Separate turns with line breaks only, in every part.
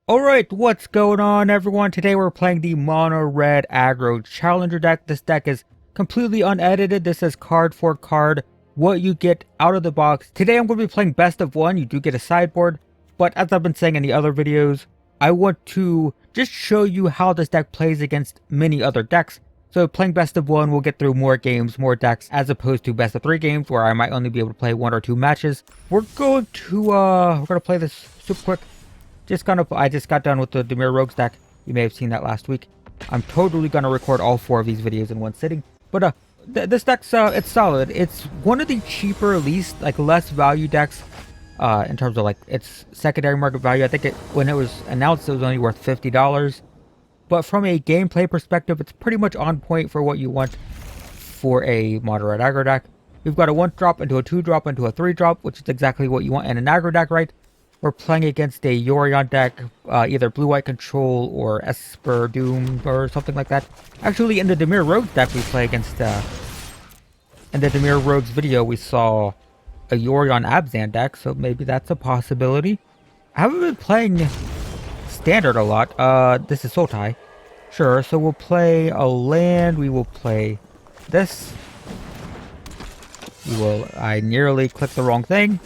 Alright, what's going on everyone? Today we're playing the Mono-Red Aggro Challenger deck. This deck is completely unedited. This is card for card, what you get out of the box. Today I'm going to be playing best of one. You do get a sideboard, but as I've been saying in the other videos, I want to just show you how this deck plays against many other decks. So playing best of one, we'll get through more games, more decks, as opposed to best of three games where I might only be able to play one or two matches. We're going to play this super quick. I just got done with the Dimir Rogues deck. You may have seen that last week. I'm totally gonna record all four of these videos in one sitting. But this deck's it's solid. It's one of the cheaper, less value decks in terms of like its secondary market value. I think when it was announced, it was only worth $50. But from a gameplay perspective, it's pretty much on point for what you want for a Mono-Red Aggro deck. We've got a 1-drop into a 2-drop into a 3-drop, which is exactly what you want in an aggro deck, right? We're playing against a Yorion deck, either Blue-White Control or Esper Doom or something like that. Actually, in the Dimir Rogues deck we play against, in the Dimir Rogues video we saw a Yorion Abzan deck, so maybe that's a possibility. I haven't been playing Standard a lot. This is Sultai. Sure, so we'll play a land, we will play this. I nearly clicked the wrong thing.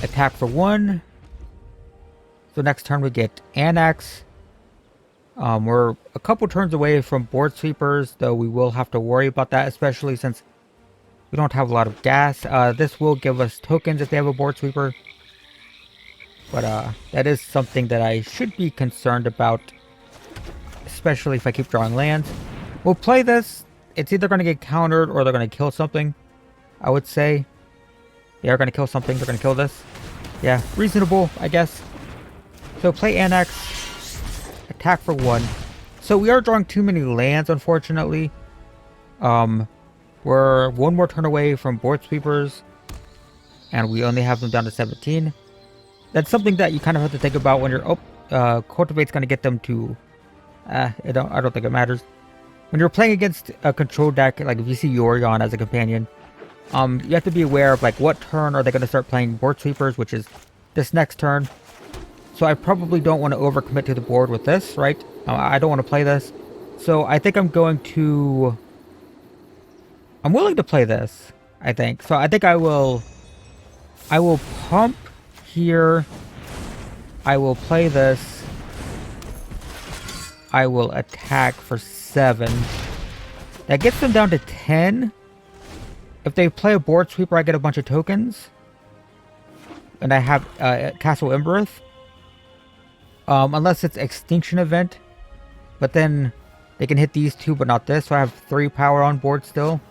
Attack for 1. So next turn we get Annex. We're a couple turns away from board sweepers, though we will have to worry about that, especially since we don't have a lot of gas. This will give us tokens if they have a board sweeper. But that is something that I should be concerned about, especially if I keep drawing lands. We'll play this. It's either going to get countered or they're going to kill something, I would say. They are going to kill something. They're going to kill this. Yeah, reasonable, I guess. So play Annex, attack for 1. So we are drawing too many lands, unfortunately. We're one more turn away from board sweepers, and we only have them down to 17. That's something that you kind of have to think about when you're... Cultivate's going to get them to... I don't think it matters. When you're playing against a control deck, like if you see Yorion as a companion, you have to be aware of like what turn are they going to start playing board sweepers, which is this next turn. So I probably don't want to overcommit to the board with this, right? I don't want to play this. So I think I'm willing to play this, I think. So I think I will pump here. I will play this. I will attack for 7. That gets them down to 10. If they play a board sweeper, I get a bunch of tokens. And I have Castle Embereth. Unless it's Extinction Event. But then they can hit these two, but not this. So I have 3 power on board still.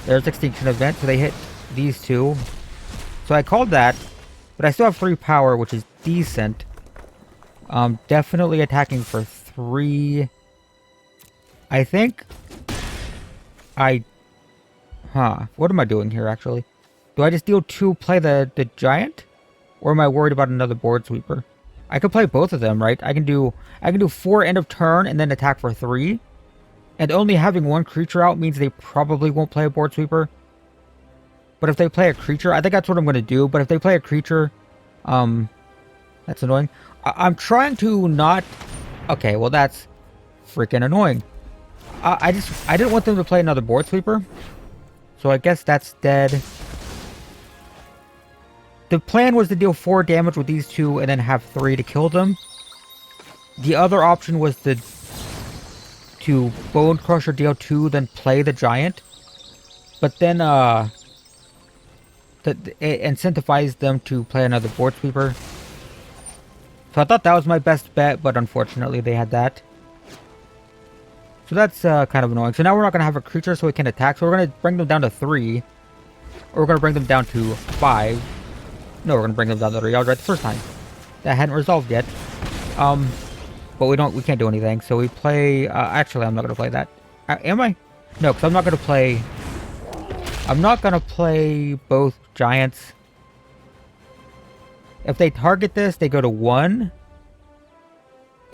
There's Extinction Event, so they hit these two. So I called that. But I still have 3 power, which is decent. Definitely attacking for 3. I think... What am I doing here, actually? Do I just deal 2, play the giant? Or am I worried about another board sweeper? I could play both of them, right? I can do 4 end of turn and then attack for 3. And only having 1 creature out means they probably won't play a board sweeper. But if they play a creature, I think that's what I'm going to do. But if they play a creature, that's annoying. I'm trying to not... Okay, well that's freaking annoying. I didn't want them to play another board sweeper. So I guess that's dead. The plan was to deal 4 damage with these 2 and then have 3 to kill them. The other option was to Bone Crusher deal 2, then play the giant. But then it incentivized them to play another board sweeper. So I thought that was my best bet, but unfortunately they had that. So that's kind of annoying. So now we're not going to have a creature so we can attack. So we're going to bring them down to 3. Or we're going to bring them down to 5. No, we're going to bring them down to 3. I was right the first time. That hadn't resolved yet. But we can't do anything. So we play... actually, I'm not going to play that. Am I? No, because I'm not going to play... I'm not going to play both giants. If they target this, they go to 1.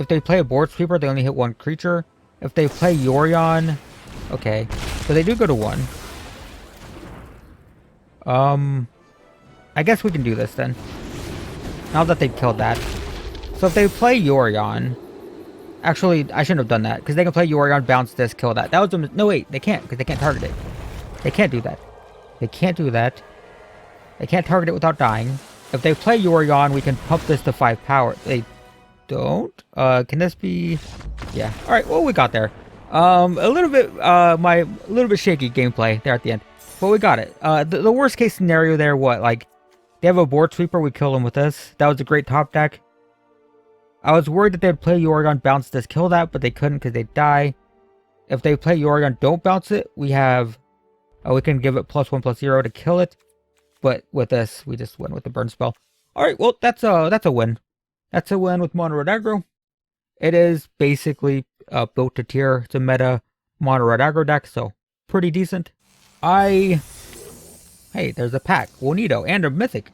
If they play a board sweeper, they only hit 1 creature. If they play Yorion... Okay. So they do go to 1. I guess we can do this then. Now that they've killed that. So if they play Yorion... Actually, I shouldn't have done that, because they can play Yorion, bounce this, kill that. That was a... No, wait, they can't, because they can't target it. They can't do that. They can't do that. They can't target it without dying. If they play Yorion, we can pump this to 5 power. They don't? Can this be... Yeah. Alright, well, we got there. A little bit shaky gameplay there at the end. But we got it. The worst case scenario there, what? Like, they have a board sweeper, we kill them with this. That was a great top deck. I was worried that they'd play Yorion, bounce this, kill that, but they couldn't because they'd die. If they play Yorion, don't bounce it, we have... we can give it +1/+0 to kill it. But with this, we just win with the burn spell. Alright, well, that's a win. That's a win with Mono-Red Aggro. It is basically built to tier. It's a meta Mono-Red Aggro deck, so pretty decent. Hey, there's a pack. Well, neato. And a mythic.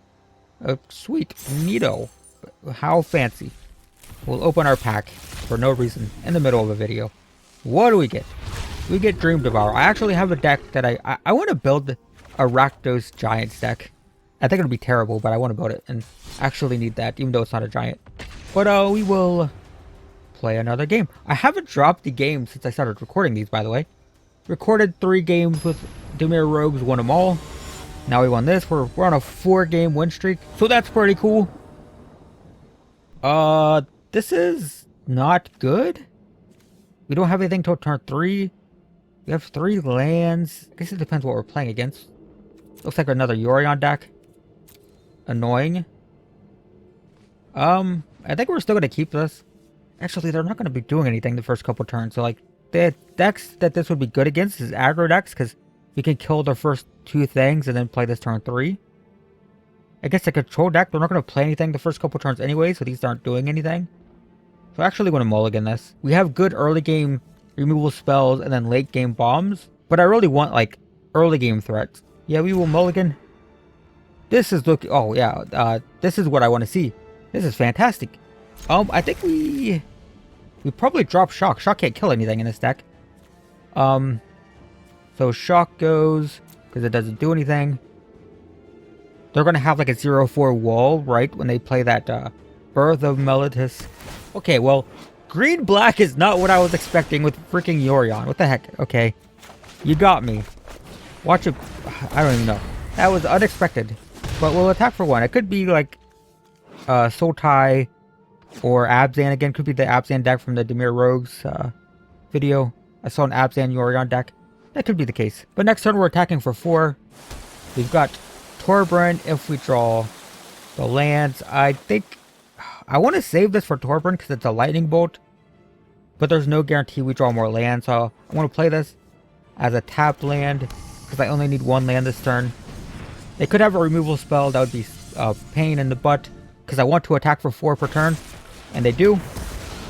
Sweet. Neato. How fancy. We'll open our pack for no reason in the middle of a video. What do we get? We get Dream Devourer. I actually have a deck that I want to build a Rakdos Giants deck. I think it'll be terrible, but I want to build it and actually need that, even though it's not a giant. But we will play another game. I haven't dropped the game since I started recording these, by the way. Recorded 3 games with Dimir Rogues, won them all. Now we won this. We're on a 4-game win streak, so that's pretty cool. This is not good. We don't have anything till turn 3. We have 3 lands. I guess it depends what we're playing against. Looks like another Yorion deck. Annoying. I think we're still going to keep this. Actually, they're not going to be doing anything the first couple turns. So, like, the decks that this would be good against is aggro decks, because we can kill the first 2 things and then play this turn 3. I guess the control deck, they're not going to play anything the first couple turns anyway, so these aren't doing anything. So I actually want to mulligan this. We have good early game removal spells and then late game bombs, but I really want, like, early game threats. Yeah, we will mulligan. This is looking... Oh, yeah. This is what I want to see. This is fantastic. I think we probably drop Shock. Shock can't kill anything in this deck. So Shock goes, because it doesn't do anything. They're going to have like a 0/4 wall, right? When they play that Birth of Meletis. Okay, well, green-black is not what I was expecting with freaking Yorion. What the heck? Okay. You got me. Watch it. I don't even know. That was unexpected. But we'll attack for 1. It could be like Sultai or Abzan again. Could be the Abzan deck from the Dimir Rogues video. I saw an Abzan Yorion deck. That could be the case. But next turn we're attacking for 4. We've got Torbran if we draw the lands. I think I want to save this for Torbran because it's a lightning bolt. But there's no guarantee we draw more lands. So I want to play this as a tapped land because I only need 1 land this turn. They could have a removal spell. That would be a pain in the butt because I want to attack for 4 per turn. And they do.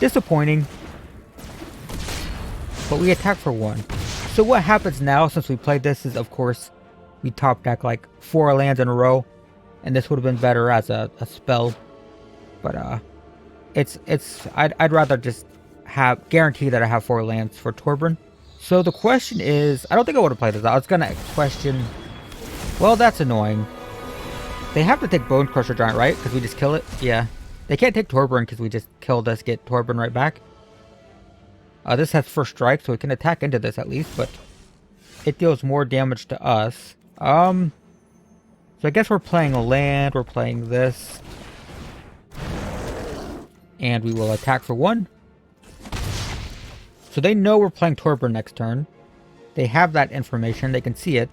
Disappointing. But we attack for 1. So what happens now since we played this is, of course, we top deck like 4 lands in a row. And this would have been better as a spell. But I'd rather just guarantee that I have 4 lands for Torbran. So the question is, I don't think I would have played this. I was going to question... Well, that's annoying. They have to take Bone Crusher Giant, right? Because we just kill it? Yeah. They can't take Torbran because we just killed us, get Torbran right back. This has first strike, so we can attack into this at least, but it deals more damage to us. So I guess we're playing a land, we're playing this. And we will attack for 1. So they know we're playing Torbran next turn. They have that information, they can see it.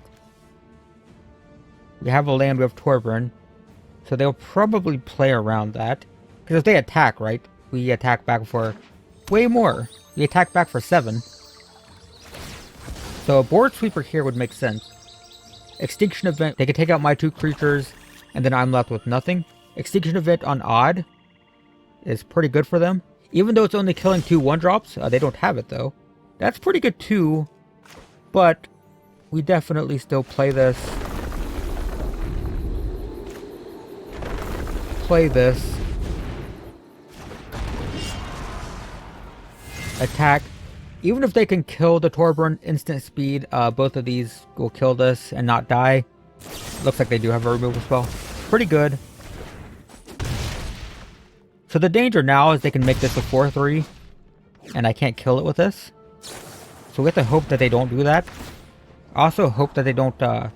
We have a land, we have Torbran. So they'll probably play around that. Because if they attack, right? We attack back for way more. We attack back for 7. So a board sweeper here would make sense. Extinction Event, they can take out my 2 creatures, and then I'm left with nothing. Extinction Event on odd is pretty good for them. Even though it's only killing 2 1-drops, they don't have it though. That's pretty good too, but we definitely still play this. Attack. Even if they can kill the Torbran instant speed, both of these will kill this and not die. Looks like they do have a removal spell. Pretty good. So the danger now is they can make this a 4-3, and I can't kill it with this. So we have to hope that they don't do that. I also hope that they don't, I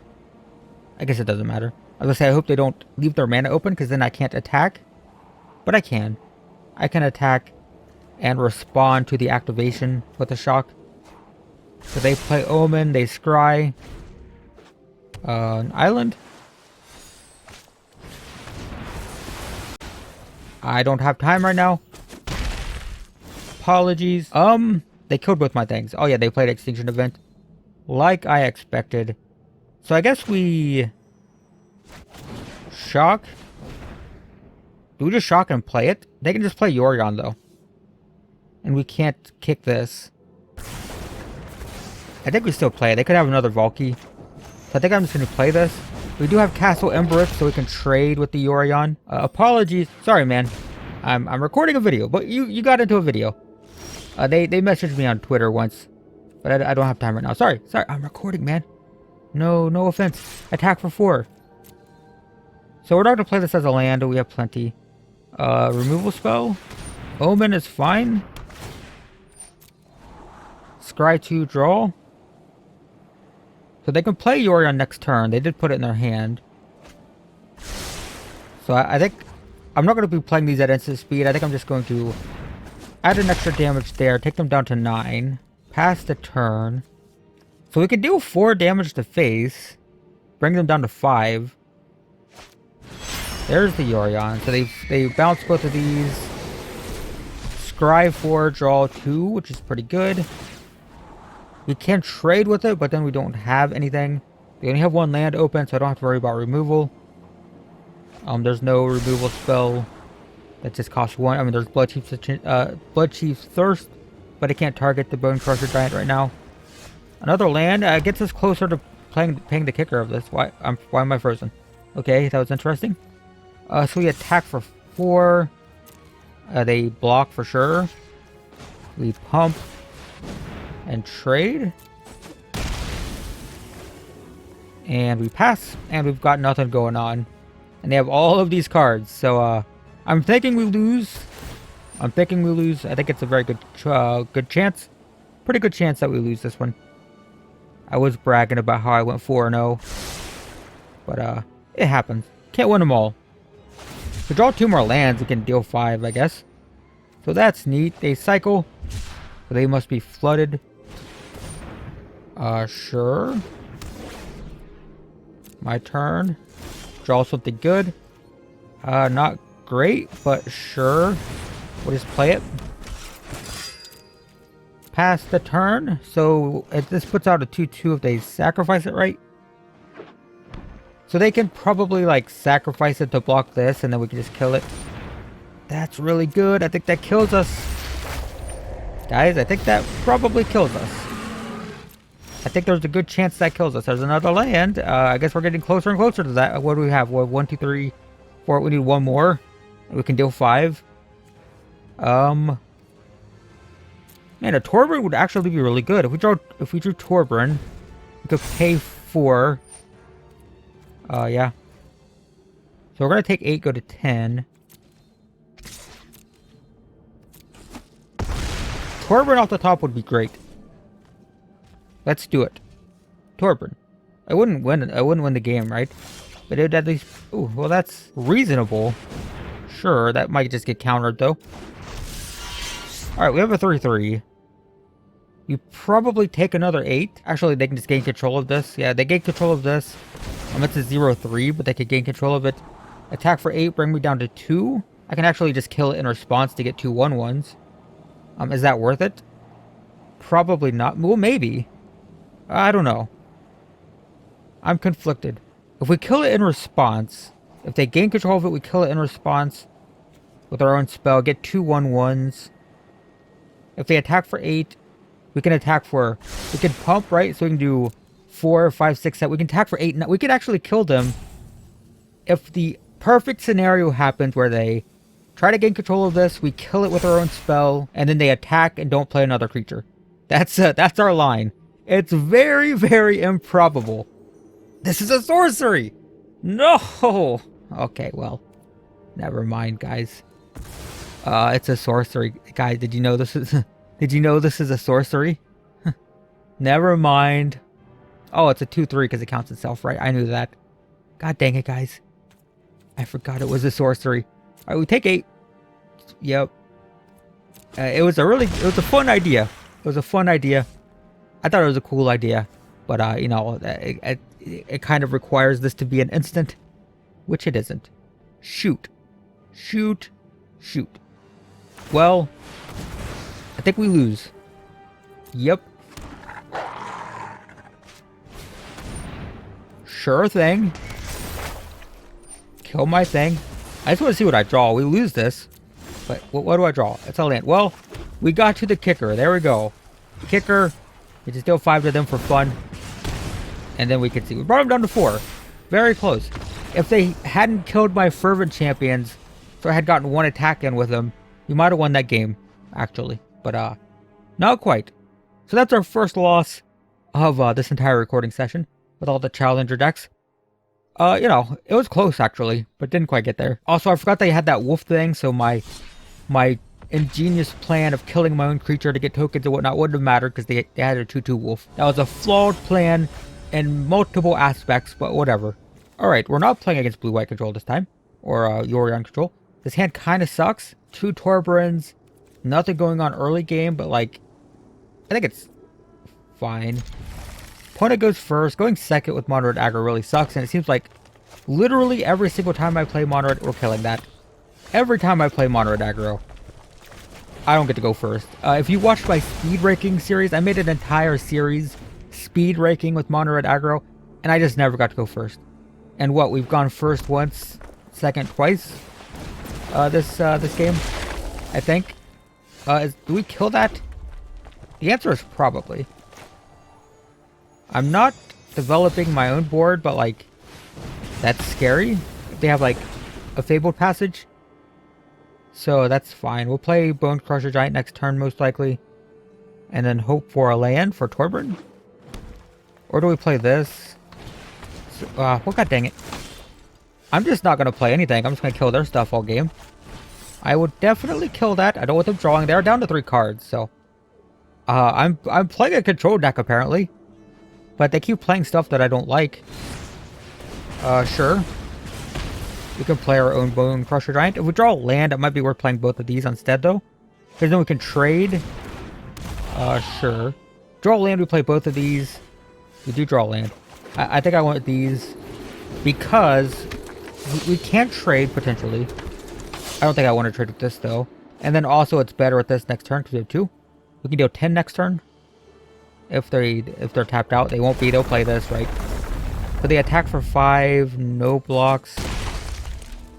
guess it doesn't matter. I was gonna say, I hope they don't leave their mana open, because then I can't attack. But I can. I can attack and respond to the activation with a shock. So they play Omen, they scry. An island. I don't have time right now. Apologies. They killed both my things. Oh yeah, they played Extinction Event. Like I expected. So I guess we... shock? Do we just shock and play it? They can just play Yorion though. And we can't kick this. I think we still play it. They could have another Valky. So I think I'm just going to play this. We do have Castle Embereth, so we can trade with the Yorion. Apologies. Sorry, man. I'm recording a video, but you got into a video. They messaged me on Twitter once, but I don't have time right now. Sorry. I'm recording, man. No offense. Attack for 4. So we're not going to play this as a land. We have plenty. Removal spell. Omen is fine. Scry 2, draw. So they can play Yorion next turn. They did put it in their hand. So I think... I'm not going to be playing these at instant speed. I think I'm just going to add an extra damage there. Take them down to 9. Pass the turn. So we can deal 4 damage to face. Bring them down to 5. There's the Yorion. So they bounce both of these. Scry 4, draw 2, which is pretty good. We can trade with it, but then we don't have anything. We only have 1 land open, so I don't have to worry about removal. There's no removal spell that just costs 1. I mean, there's Blood Chief's Thirst, but it can't target the Bone Crusher Giant right now. Another land gets us closer to paying the kicker of this. Why am I frozen? Okay, that was interesting. So we attack for 4. They block for sure. We pump and trade. And we pass, and we've got nothing going on. And they have all of these cards, so I'm thinking we lose. I think it's a very good chance. Pretty good chance that we lose this one. I was bragging about how I went 4-0. But it happens. Can't win them all. If we draw 2 more lands, we can deal 5, I guess. So that's neat. They cycle. So they must be flooded. Sure. My turn. Draw something good. Not great, but sure. We'll just play it. Pass the turn. So this puts out a 2-2 if they sacrifice it, right? So they can probably like sacrifice it to block this, and then we can just kill it. That's really good. I think that kills us. Guys, I think that probably kills us. I think there's a good chance that kills us. There's another land. I guess we're getting closer and closer to that. What do we have? 1, 2, 3, 4. We need 1 more. We can deal 5. Man, a Torbran would actually be really good. If we drew Torbran, we could pay 4. Yeah. So we're gonna take 8, go to 10. Torbran off the top would be great. Let's do it. Torbran. I wouldn't win the game, right? But it would at least... Ooh, well, that's reasonable. Sure, that might just get countered, though. Alright, we have a 3-3. You probably take another 8. Actually, they can just gain control of this. Yeah, they gain control of this. It's a 0-3, but they could gain control of it. Attack for 8, bring me down to 2. I can actually just kill it in response to get 2 1-1s. Is that worth it? Probably not. Well, maybe. I don't know. I'm conflicted. If we kill it in response, if they gain control of it, we kill it in response with our own spell, get 2 1-1s. If they attack for 8, we can attack for... We can pump, right? So we can do 4, 5, 6, 7. We can attack for 8. We can actually kill them if the perfect scenario happens where they try to gain control of this, we kill it with our own spell, and then they attack and don't play another creature. That's our line. It's very, very improbable. This is a sorcery! No! Okay, well, never mind, guys. It's a sorcery. Guys, did you know this is... Did you know this is a sorcery? Never mind. Oh, it's a 2-3 because it counts itself, right? I knew that. God dang it, guys. I forgot it was a sorcery. All right, we take 8. Yep. It was a fun idea. It was a fun idea. I thought it was a cool idea. But, you know, it kind of requires this to be an instant, which it isn't. Shoot. Shoot. Shoot. Well, I think we lose. Yep. Sure thing. Kill my thing. I just want to see what I draw. We lose this. But what do I draw? It's a land. Well, we got to the kicker. There we go. Kicker. We just deal 5 to them for fun. And then we can see. We brought them down to 4. Very close. If they hadn't killed my fervent champions, so I had gotten 1 attack in with them, we might have won that game, actually. But, not quite. So that's our first loss of this entire recording session with all the challenger decks. You know, it was close, actually, but didn't quite get there. Also, I forgot they had that wolf thing, so my ingenious plan of killing my own creature to get tokens and whatnot wouldn't have mattered because they had a 2/2 wolf. That was a flawed plan in multiple aspects, but whatever. Alright, we're not playing against blue-white control this time. Or Yorion control. This hand kind of sucks. 2 Torbarins. Nothing going on early game, but like... I think it's fine. Opponent goes first. Going second with Mono-Red Aggro really sucks, and it seems like literally every single time I play Mono-Red, we're killing that. Every time I play Mono-Red Aggro, I don't get to go first. If you watched my speed ranking series, I made an entire series speed ranking with Mono-Red Aggro, and I just never got to go first. And what, we've gone first once, second twice this game, I think. Do we kill that? The answer is probably. I'm not developing my own board, but like, that's scary. If they have like a Fabled Passage. So that's fine. We'll play Bone Crusher Giant next turn most likely. And then hope for a land for Torburn. Or do we play this? So, well, god dang it. I'm just not going to play anything. I'm just going to kill their stuff all game. I would definitely kill that. I don't want them drawing. They're down to 3 cards, so... I'm playing a control deck, apparently. But they keep playing stuff that I don't like. Sure. We can play our own Bone Crusher Giant. If we draw a land, it might be worth playing both of these instead, though. Because then we can trade. Sure. Draw a land, we play both of these. We do draw a land. I think I want these because we can't trade, potentially. I don't think I want to trade with this, though. And then also it's better with this next turn because we have 2. We can deal 10 next turn. If they're tapped out, they won't be. They'll play this, right? But they attack for 5, no blocks.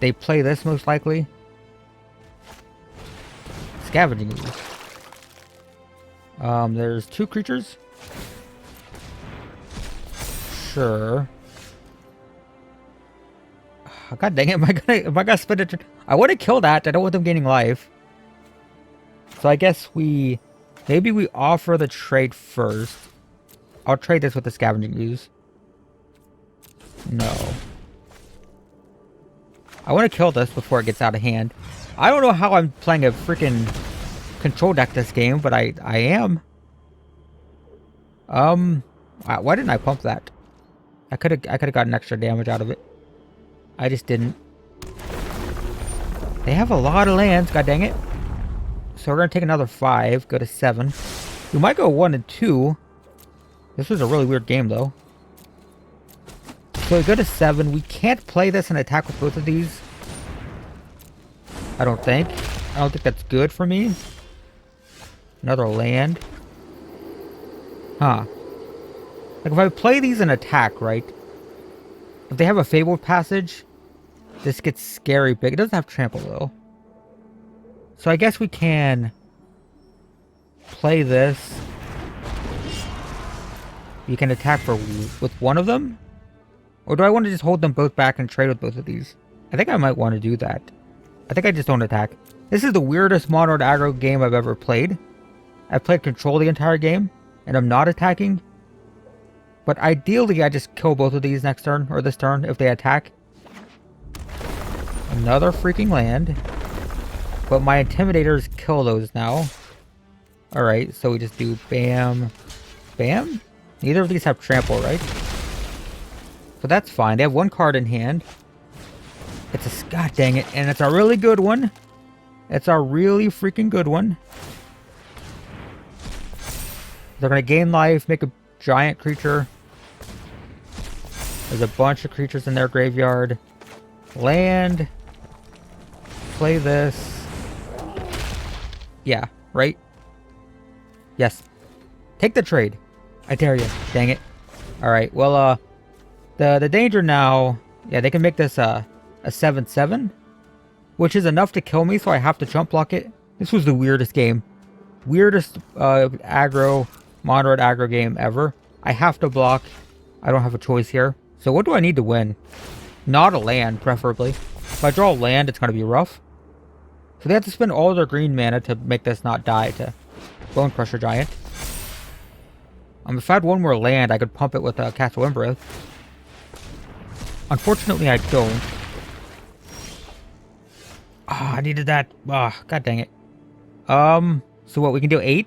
They play this most likely. Scavenging Ooze. There's 2 creatures. Sure. God dang it! Am I gonna spend it? I want to kill that. I don't want them gaining life. So I guess maybe we offer the trade first. I'll trade this with the Scavenging Ooze. No. I want to kill this before it gets out of hand. I don't know how I'm playing a freaking control deck this game, but I am. Why didn't I pump that? I could have gotten extra damage out of it. I just didn't. They have a lot of lands, god dang it. So we're gonna take another 5, go to 7. We might go 1 and 2. This was a really weird game though. So we go to 7. We can't play this and attack with both of these. I don't think. I don't think that's good for me. Another land. Huh. Like if I play these and attack, right? If they have a Fabled Passage, this gets scary big. It doesn't have trample though. So I guess we can play this. You can attack with one of them? Or do I want to just hold them both back and trade with both of these? I think I might want to do that. I think I just don't attack. This is the weirdest Mono-Red Aggro game I've ever played. I've played control the entire game, and I'm not attacking. But ideally, I just kill both of these next turn, or this turn, if they attack. Another freaking land. But my Intimidators kill those now. Alright, so we just do bam, bam? Neither of these have trample, right? So that's fine. They have one card in hand. It's a... God dang it. And it's a really good one. It's a really freaking good one. They're going to gain life, make a giant creature. There's a bunch of creatures in their graveyard. Land. Play this. Yeah, right? Yes. Take the trade. I dare you. Dang it. Alright, well, the danger now... Yeah, they can make this a 7/7. Which is enough to kill me, so I have to jump block it. This was the weirdest game. Weirdest aggro, Mono-Red Aggro game ever. I have to block. I don't have a choice here. So what do I need to win? Not a land, preferably. If I draw a land, it's going to be rough. So they have to spend all their green mana to make this not die to Bone Crusher Giant. If I had one more land, I could pump it with a Castle Embryo. Unfortunately, I don't. Ah, I needed that. Ah, god dang it. So what, we can do 8?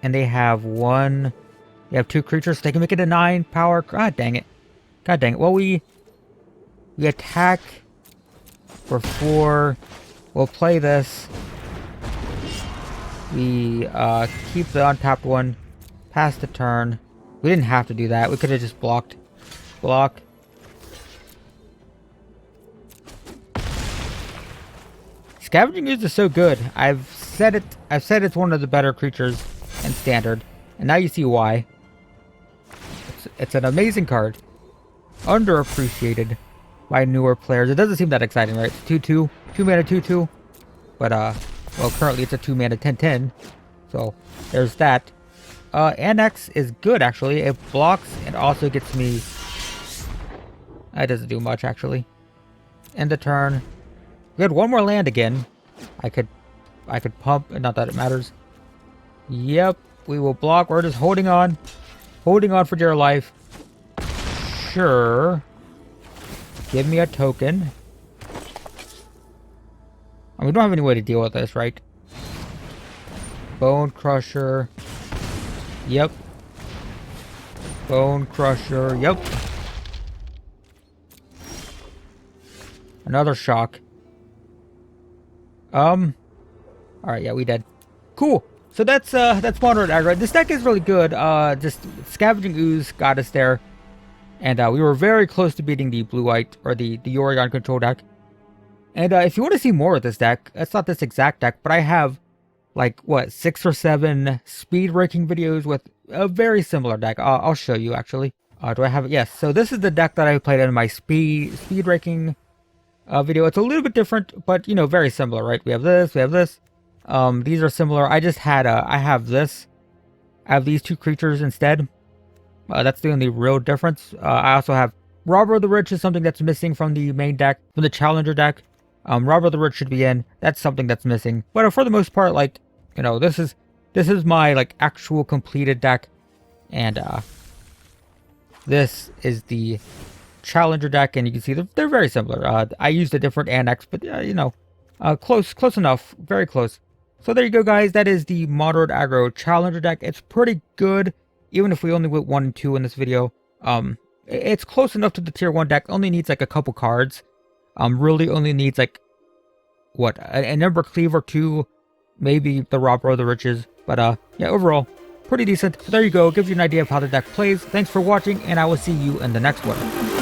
And they have 1... They have 2 creatures, so they can make it a 9 power. God dang it. God dang it. Well, we attack for 4. We'll play this. We keep the untapped one. Pass the turn. We didn't have to do that. We could have just blocked. Block. Scavenging Ooze is so good. I've said it's one of the better creatures in Standard. And now you see why. It's an amazing card. Underappreciated by newer players. It doesn't seem that exciting, right? 2/2. 2 mana 2/2. But, well, currently it's a 2 mana 10/10. So, there's that. Annex is good, actually. It blocks and also gets me... It doesn't do much, actually. End the turn. We had one more land again. I could pump, not that it matters. Yep, we will block. We're just holding on. Holding on for dear life. Sure. Give me a token. We don't have any way to deal with this, right? Bone Crusher. Yep. Bone Crusher. Yep. Another shock. Alright, yeah, we dead. Cool. So that's Mono-Red Aggro. This deck is really good. Just Scavenging Ooze got us there. And we were very close to beating the blue-white, or the Oregon control deck. And if you want to see more of this deck, it's not this exact deck, but I have, like, what, 6 or 7 speed ranking videos with a very similar deck. I'll show you, actually. Do I have it? Yes. So this is the deck that I played in my speed ranking video. It's a little bit different, but, you know, very similar, right? We have this, we have this. These are similar. I just had, I have this. I have these 2 creatures instead. That's the only real difference. I also have Robber of the Rich is something that's missing from the main deck, from the Challenger deck. Robber of the Rich should be in. That's something that's missing. But for the most part, like, you know, this is my, like, actual completed deck. And, this is the Challenger deck, and you can see they're very similar. I used a different annex, but, you know, close enough. Very close. So there you go, guys. That is the Mono-Red Aggro Challenger deck. It's pretty good, even if we only went 1 and 2 in this video. It's close enough to the tier 1 deck. Only needs like a couple cards. Really only needs like, what, an Ember Cleaver 2, maybe the Robber of the Riches. But yeah, overall, pretty decent. So there you go. Gives you an idea of how the deck plays. Thanks for watching, and I will see you in the next one.